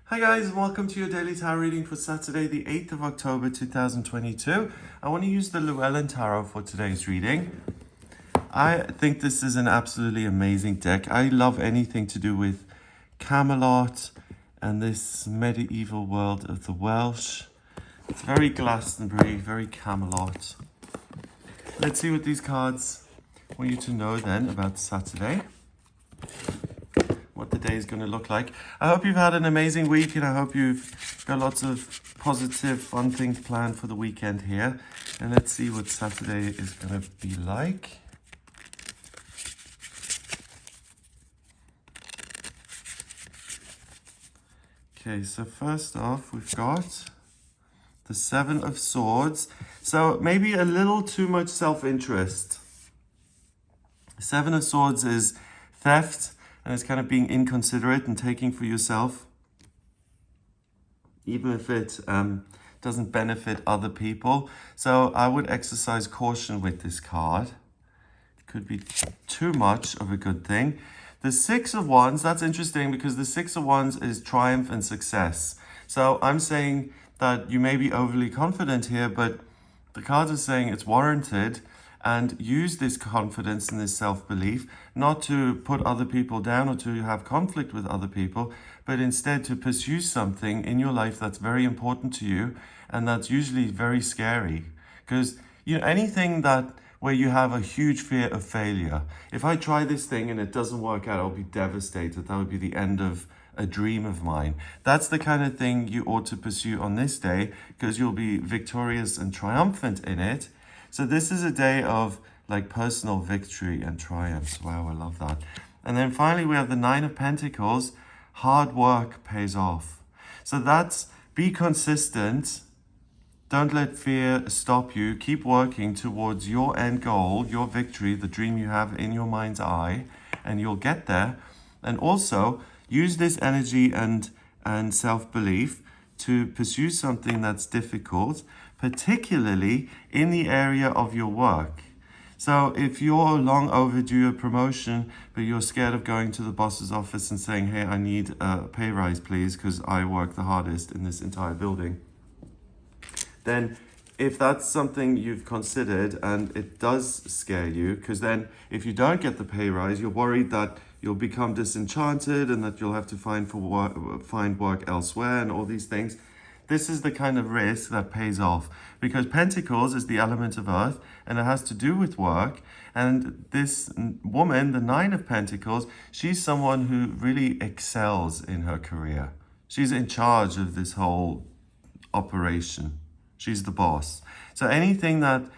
Hi guys, and welcome to your daily tarot reading for Saturday, the 8th of October 2022. I want to use the Llewellyn Tarot for today's reading. I think this is an absolutely amazing deck. I love anything to do with Camelot and this medieval world of the Welsh. It's very Glastonbury, very Camelot. Let's see what these cards want you to know then about Saturday. What the day is going to look like. I hope you've had an amazing week and I hope you've got lots of positive, fun things planned for the weekend here. And let's see what Saturday is going to be like. Okay, so first off, we've got the Seven of Swords. So maybe a little too much self-interest. Seven of Swords is theft. And it's kind of being inconsiderate and taking for yourself, even if it doesn't benefit other people. So I would exercise caution with this card. It could be too much of a good thing. The Six of Wands, that's interesting because the Six of Wands is triumph and success. So I'm saying that you may be overly confident here, but the cards are saying it's warranted. And use this confidence and this self-belief not to put other people down or to have conflict with other people, but instead to pursue something in your life that's very important to you and that's usually very scary. Because anything that where you have a huge fear of failure. If I try this thing and it doesn't work out, I'll be devastated. That would be the end of a dream of mine. That's the kind of thing you ought to pursue on this day because you'll be victorious and triumphant in it. So this is a day of like personal victory and triumph. Wow, I love that. And then finally, we have the Nine of Pentacles. Hard work pays off. So that's be consistent. Don't let fear stop you. Keep working towards your end goal, your victory, the dream you have in your mind's eye, and you'll get there. And also use this energy and self-belief to pursue something that's difficult, particularly in the area of your work. So if you're long overdue a promotion, but you're scared of going to the boss's office and saying, hey, I need a pay rise, please, because I work the hardest in this entire building, then if that's something you've considered and it does scare you, because then if you don't get the pay rise, you're worried that you'll become disenchanted and that you'll have to find work elsewhere and all these things. This is the kind of risk that pays off because Pentacles is the element of earth and it has to do with work. And this woman, the Nine of Pentacles, she's someone who really excels in her career. She's in charge of this whole operation. She's the boss. So anything that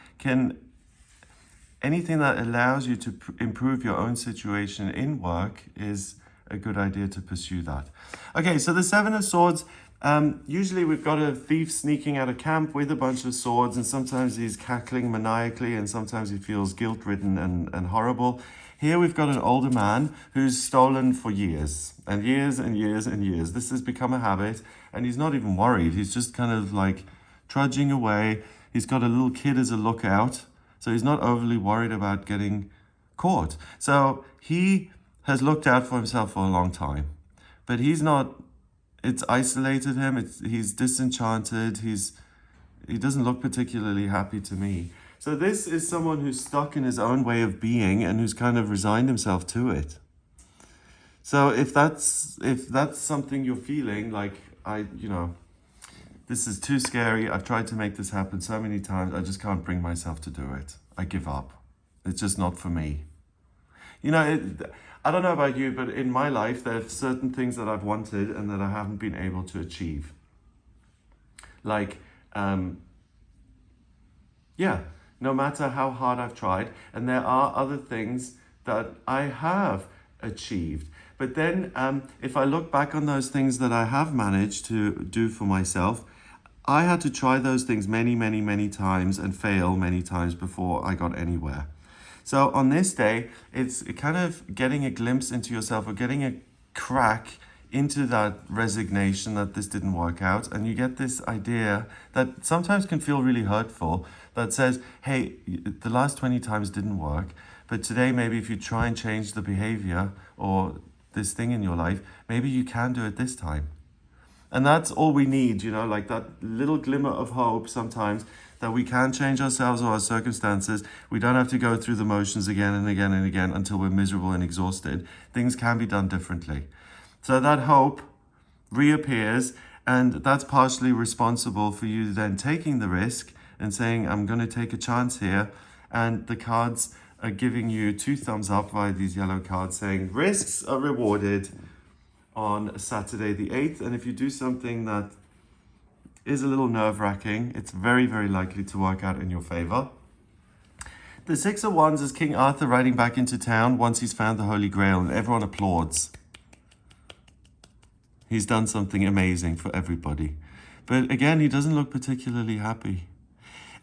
allows you to improve your own situation in work is a good idea to pursue that. Okay, so the Seven of Swords, usually we've got a thief sneaking out of camp with a bunch of swords, and sometimes he's cackling maniacally, and sometimes he feels guilt-ridden and horrible. Here we've got an older man who's stolen for years, and years and years and years. This has become a habit, and he's not even worried. He's just kind of like trudging away. He's got a little kid as a lookout, so he's not overly worried about getting caught. So he has looked out for himself for a long time, but he's not, it's isolated him. He's disenchanted. He doesn't look particularly happy to me. So this is someone who's stuck in his own way of being and who's kind of resigned himself to it. So if that's something you're feeling like, this is too scary. I've tried to make this happen so many times. I just can't bring myself to do it. I give up. It's just not for me. I don't know about you, but in my life, there are certain things that I've wanted and that I haven't been able to achieve. Like, no matter how hard I've tried, and there are other things that I have achieved. But then if I look back on those things that I have managed to do for myself, I had to try those things many, many, many times and fail many times before I got anywhere. So on this day, it's kind of getting a glimpse into yourself or getting a crack into that resignation that this didn't work out. And you get this idea that sometimes can feel really hurtful that says, hey, the last 20 times didn't work. But today, maybe if you try and change the behavior or this thing in your life, maybe you can do it this time. And that's all we need, you know, like that little glimmer of hope sometimes that we can change ourselves or our circumstances. We don't have to go through the motions again and again and again until we're miserable and exhausted. Things can be done differently. So that hope reappears, and that's partially responsible for you then taking the risk and saying, I'm going to take a chance here. And the cards are giving you 2 thumbs up via these yellow cards saying risks are rewarded on Saturday the 8th. And if you do something that is a little nerve-wracking, it's very, very likely to work out in your favor. The 6 of Wands is King Arthur riding back into town once he's found the Holy Grail, and everyone applauds. He's done something amazing for everybody. But again, he doesn't look particularly happy.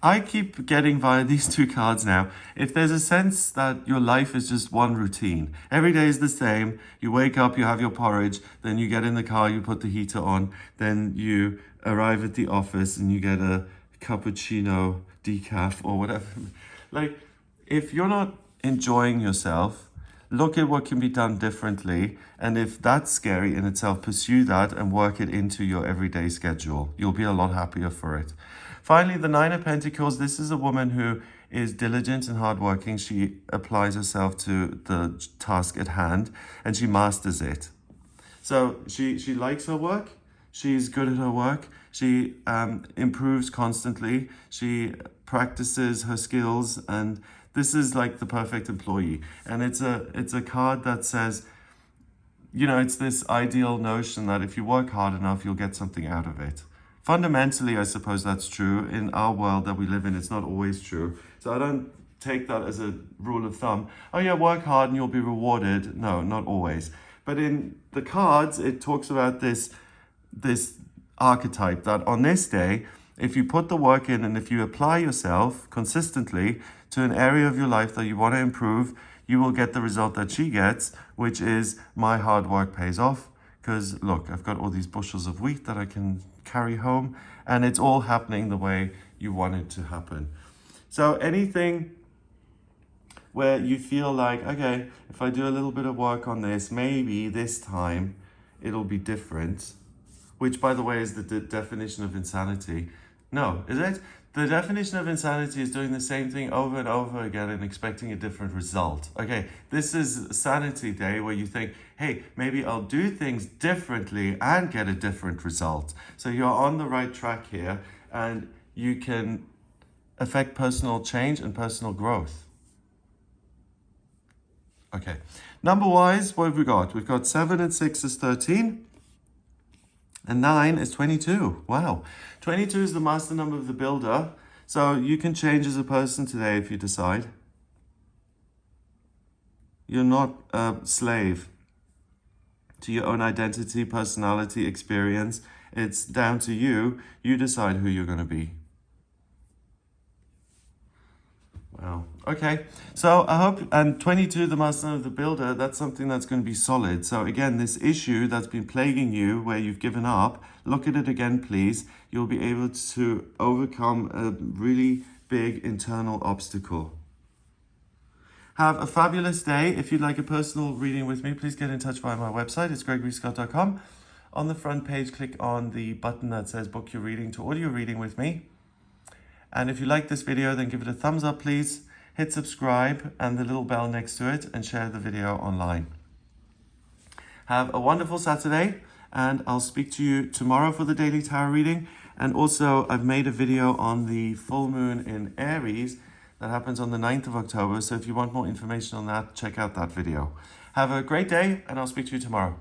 I keep getting via these 2 cards now, if there's a sense that your life is just one routine. Every day is the same. You wake up, you have your porridge, then you get in the car, you put the heater on, then you arrive at the office and you get a cappuccino decaf or whatever. Like, if you're not enjoying yourself, look at what can be done differently. And if that's scary in itself, pursue that and work it into your everyday schedule. You'll be a lot happier for it. Finally, the 9 of Pentacles. This is a woman who is diligent and hardworking. She applies herself to the task at hand and she masters it. So she likes her work. She's good at her work. She improves constantly. She practices her skills, and this is like the perfect employee. And it's a card that says, you know, it's this ideal notion that if you work hard enough, you'll get something out of it. Fundamentally, I suppose that's true. In our world that we live in, it's not always true. So I don't take that as a rule of thumb. Oh yeah, work hard and you'll be rewarded. No, not always. But in the cards, it talks about this archetype that on this day, if you put the work in and if you apply yourself consistently to an area of your life that you want to improve, you will get the result that she gets, which is my hard work pays off. Because look, I've got all these bushels of wheat that I can carry home, and it's all happening the way you want it to happen. So anything where you feel like, okay, if I do a little bit of work on this, maybe this time it'll be different, which by the way is the definition of insanity. No, is it? The definition of insanity is doing the same thing over and over again and expecting a different result. Okay, this is Sanity Day where you think, hey, maybe I'll do things differently and get a different result. So you're on the right track here and you can affect personal change and personal growth. Okay, number-wise, what have we got? We've got 7 and 6 is 13. And 9 is 22. Wow. 22 is the master number of the builder. So you can change as a person today if you decide. You're not a slave to your own identity, personality, experience. It's down to you. You decide who you're going to be. Wow. Okay. So I hope, and 22, the master of the builder, that's something that's going to be solid. So again, this issue that's been plaguing you where you've given up, look at it again, please. You'll be able to overcome a really big internal obstacle. Have a fabulous day. If you'd like a personal reading with me, please get in touch via my website. It's gregoryscott.com. On the front page, click on the button that says book your reading to audio reading with me. And if you like this video, then give it a thumbs up, please. Hit subscribe and the little bell next to it and share the video online. Have a wonderful Saturday, and I'll speak to you tomorrow for the daily tarot reading. And also, I've made a video on the full moon in Aries that happens on the 9th of October. So if you want more information on that, check out that video. Have a great day, and I'll speak to you tomorrow.